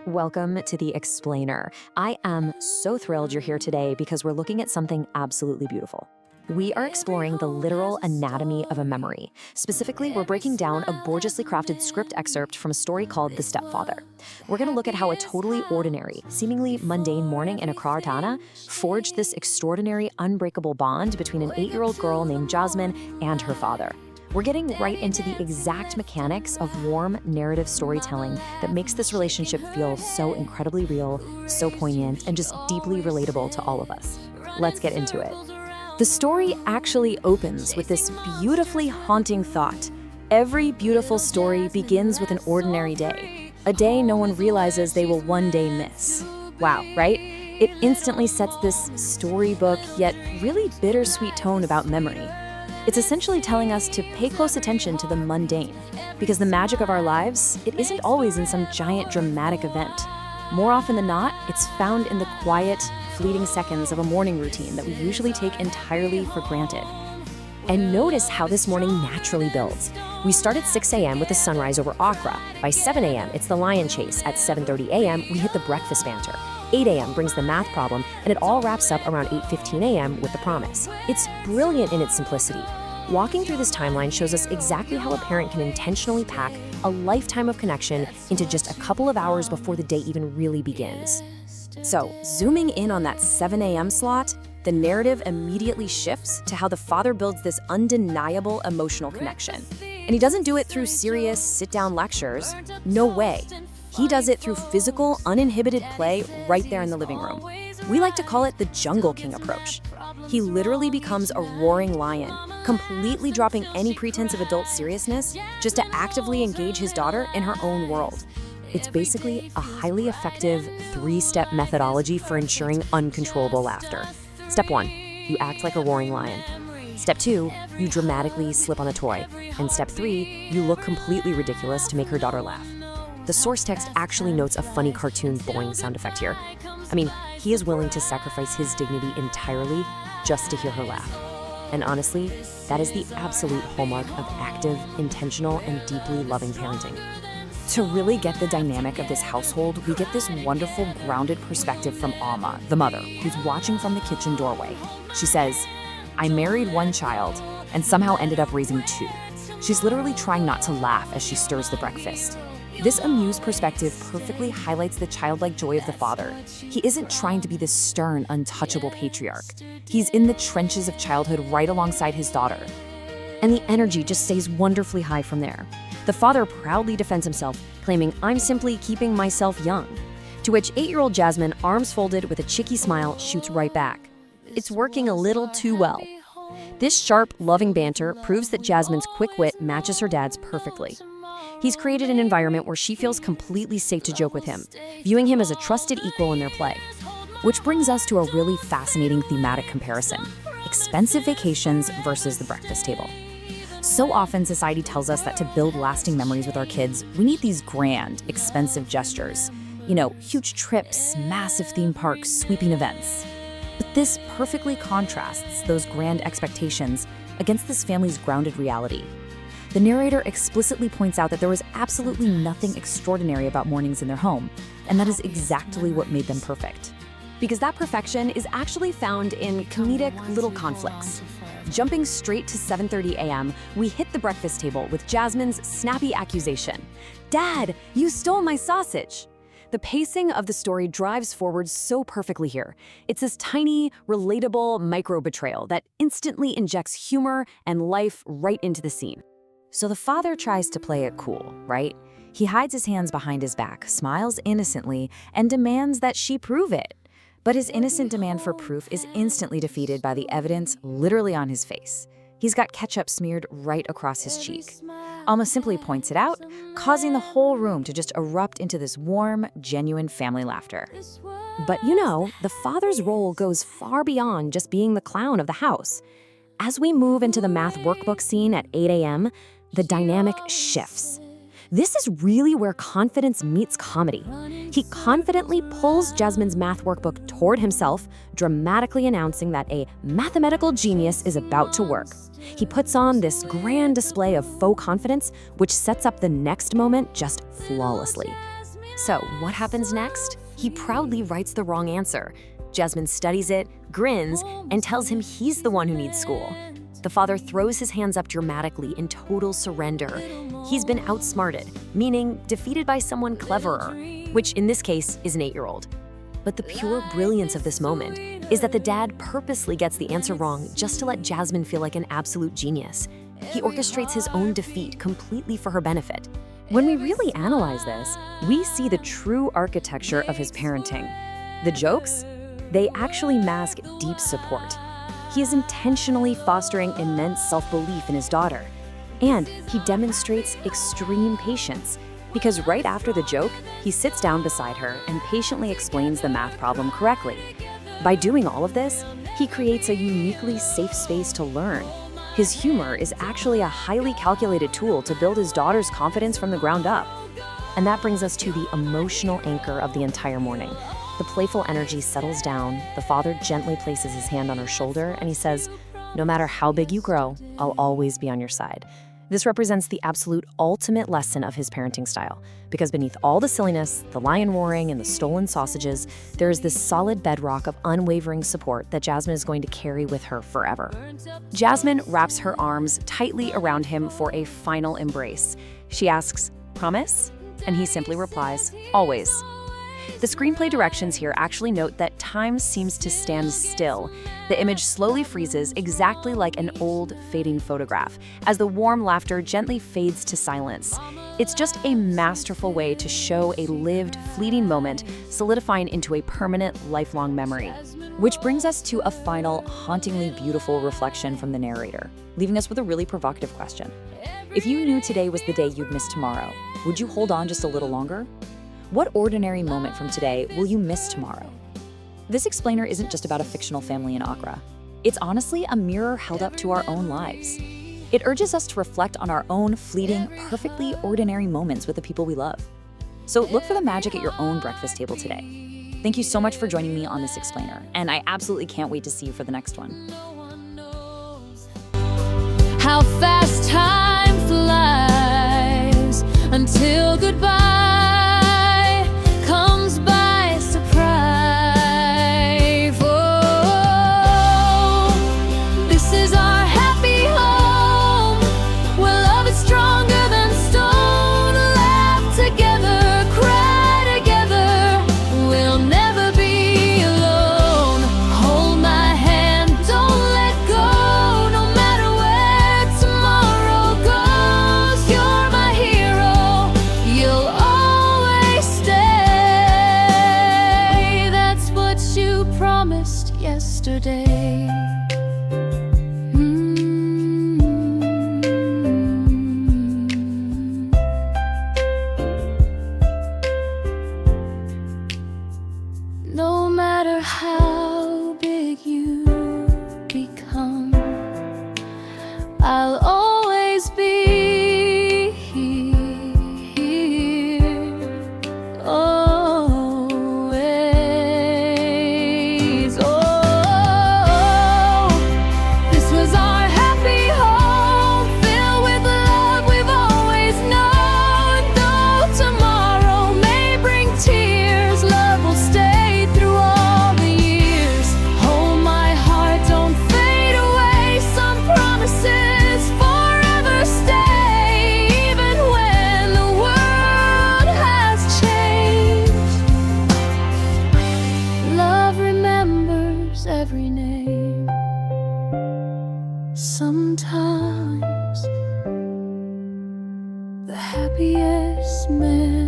Welcome to The Explainer. I am so thrilled you're here today because we're looking at something absolutely beautiful. We are exploring the literal anatomy of a memory. Specifically, we're breaking down a gorgeously crafted script excerpt from a story called The Stepfather. We're going to look at how a totally ordinary, seemingly mundane morning in Accra forged this extraordinary, unbreakable bond between an 8-year-old girl named Jasmine and her father. We're getting right into the exact mechanics of warm narrative storytelling that makes this relationship feel so incredibly real, so poignant, and just deeply relatable to all of us. Let's get into it. The story actually opens with this beautifully haunting thought. Every beautiful story begins with an ordinary day, a day no one realizes they will one day miss. Wow, right? It instantly sets this storybook yet really bittersweet tone about memory. It's essentially telling us to pay close attention to the mundane, because the magic of our lives, it isn't always in some giant dramatic event. More often than not, it's found in the quiet, fleeting seconds of a morning routine that we usually take entirely for granted. And notice how this morning naturally builds. We start at 6 a.m. with the sunrise over Accra. By 7 a.m., it's the lion chase. At 7:30 a.m., we hit the breakfast banter. 8 a.m. brings the math problem, and it all wraps up around 8:15 a.m. with the promise. It's brilliant in its simplicity. Walking through this timeline shows us exactly how a parent can intentionally pack a lifetime of connection into just a couple of hours before the day even really begins. So, zooming in on that 7 a.m. slot, the narrative immediately shifts to how the father builds this undeniable emotional connection. And he doesn't do it through serious, sit-down lectures. No way. He does it through physical, uninhibited play right there in the living room. We like to call it the Jungle King approach. He literally becomes a roaring lion, completely dropping any pretense of adult seriousness just to actively engage his daughter in her own world. It's basically a highly effective 3-step methodology for ensuring uncontrollable laughter. Step 1, you act like a roaring lion. Step 2, you dramatically slip on a toy. And step 3, you look completely ridiculous to make her daughter laugh. The source text actually notes a funny cartoon boing sound effect here. I mean, he is willing to sacrifice his dignity entirely just to hear her laugh. And honestly, that is the absolute hallmark of active, intentional, and deeply loving parenting. To really get the dynamic of this household, we get this wonderful, grounded perspective from Alma, the mother, who's watching from the kitchen doorway. She says, "I married one child and somehow ended up raising 2. She's literally trying not to laugh as she stirs the breakfast. This amused perspective perfectly highlights the childlike joy of the father. He isn't trying to be this stern, untouchable patriarch. He's in the trenches of childhood right alongside his daughter. And the energy just stays wonderfully high from there. The father proudly defends himself, claiming, "I'm simply keeping myself young." To which 8-year-old Jasmine, arms folded with a cheeky smile, shoots right back. It's working a little too well. This sharp, loving banter proves that Jasmine's quick wit matches her dad's perfectly. He's created an environment where she feels completely safe to joke with him, viewing him as a trusted equal in their play. Which brings us to a really fascinating thematic comparison: expensive vacations versus the breakfast table. So often society tells us that to build lasting memories with our kids, we need these grand, expensive gestures. You know, huge trips, massive theme parks, sweeping events. But this perfectly contrasts those grand expectations against this family's grounded reality. The narrator explicitly points out that there was absolutely nothing extraordinary about mornings in their home, and that is exactly what made them perfect. Because that perfection is actually found in comedic little conflicts. Jumping straight to 7:30 a.m., we hit the breakfast table with Jasmine's snappy accusation. "Dad, you stole my sausage!" The pacing of the story drives forward so perfectly here. It's this tiny, relatable micro-betrayal that instantly injects humor and life right into the scene. So the father tries to play it cool, right? He hides his hands behind his back, smiles innocently, and demands that she prove it. But his innocent demand for proof is instantly defeated by the evidence literally on his face. He's got ketchup smeared right across his cheek. Alma simply points it out, causing the whole room to just erupt into this warm, genuine family laughter. But you know, the father's role goes far beyond just being the clown of the house. As we move into the math workbook scene at 8 a.m., the dynamic shifts. This is really where confidence meets comedy. He confidently pulls Jasmine's math workbook toward himself, dramatically announcing that a mathematical genius is about to work. He puts on this grand display of faux confidence, which sets up the next moment just flawlessly. So what happens next? He proudly writes the wrong answer. Jasmine studies it, grins, and tells him he's the one who needs school. The father throws his hands up dramatically in total surrender. He's been outsmarted, meaning defeated by someone cleverer, which in this case is an 8-year-old. But the pure brilliance of this moment is that the dad purposely gets the answer wrong just to let Jasmine feel like an absolute genius. He orchestrates his own defeat completely for her benefit. When we really analyze this, we see the true architecture of his parenting. The jokes? They actually mask deep support. He is intentionally fostering immense self-belief in his daughter. And he demonstrates extreme patience, because right after the joke, he sits down beside her and patiently explains the math problem correctly. By doing all of this, he creates a uniquely safe space to learn. His humor is actually a highly calculated tool to build his daughter's confidence from the ground up. And that brings us to the emotional anchor of the entire morning. The playful energy settles down, the father gently places his hand on her shoulder, and he says, "No matter how big you grow, I'll always be on your side." This represents the absolute ultimate lesson of his parenting style, because beneath all the silliness, the lion roaring, and the stolen sausages, there is this solid bedrock of unwavering support that Jasmine is going to carry with her forever. Jasmine wraps her arms tightly around him for a final embrace. She asks, "Promise?" And he simply replies, "Always." The screenplay directions here actually note that time seems to stand still. The image slowly freezes, exactly like an old, fading photograph, as the warm laughter gently fades to silence. It's just a masterful way to show a lived, fleeting moment, solidifying into a permanent, lifelong memory. Which brings us to a final, hauntingly beautiful reflection from the narrator, leaving us with a really provocative question. If you knew today was the day you'd miss tomorrow, would you hold on just a little longer? What ordinary moment from today will you miss tomorrow? This explainer isn't just about a fictional family in Accra. It's honestly a mirror held up to our own lives. It urges us to reflect on our own fleeting, perfectly ordinary moments with the people we love. So look for the magic at your own breakfast table today. Thank you so much for joining me on this explainer, and I absolutely can't wait to see you for the next one. How fast time flies until goodbye comes by surprise. Oh, this is our happy home, where love is stronger than stone. Laugh together, cry together, we'll never be alone. Hold my hand, don't let go, no matter where tomorrow goes. You're my hero, you'll always stay. That's what you promised yesterday. No matter how big you become, I'll always be here. Always. Oh, this was our happy home, filled with love we've always known. Though tomorrow may bring tears, love will stay through all the years. Hold my heart, don't fade away. Some promises forever stay, even when the world has changed. Love remembers every name. Sometimes the happiest memories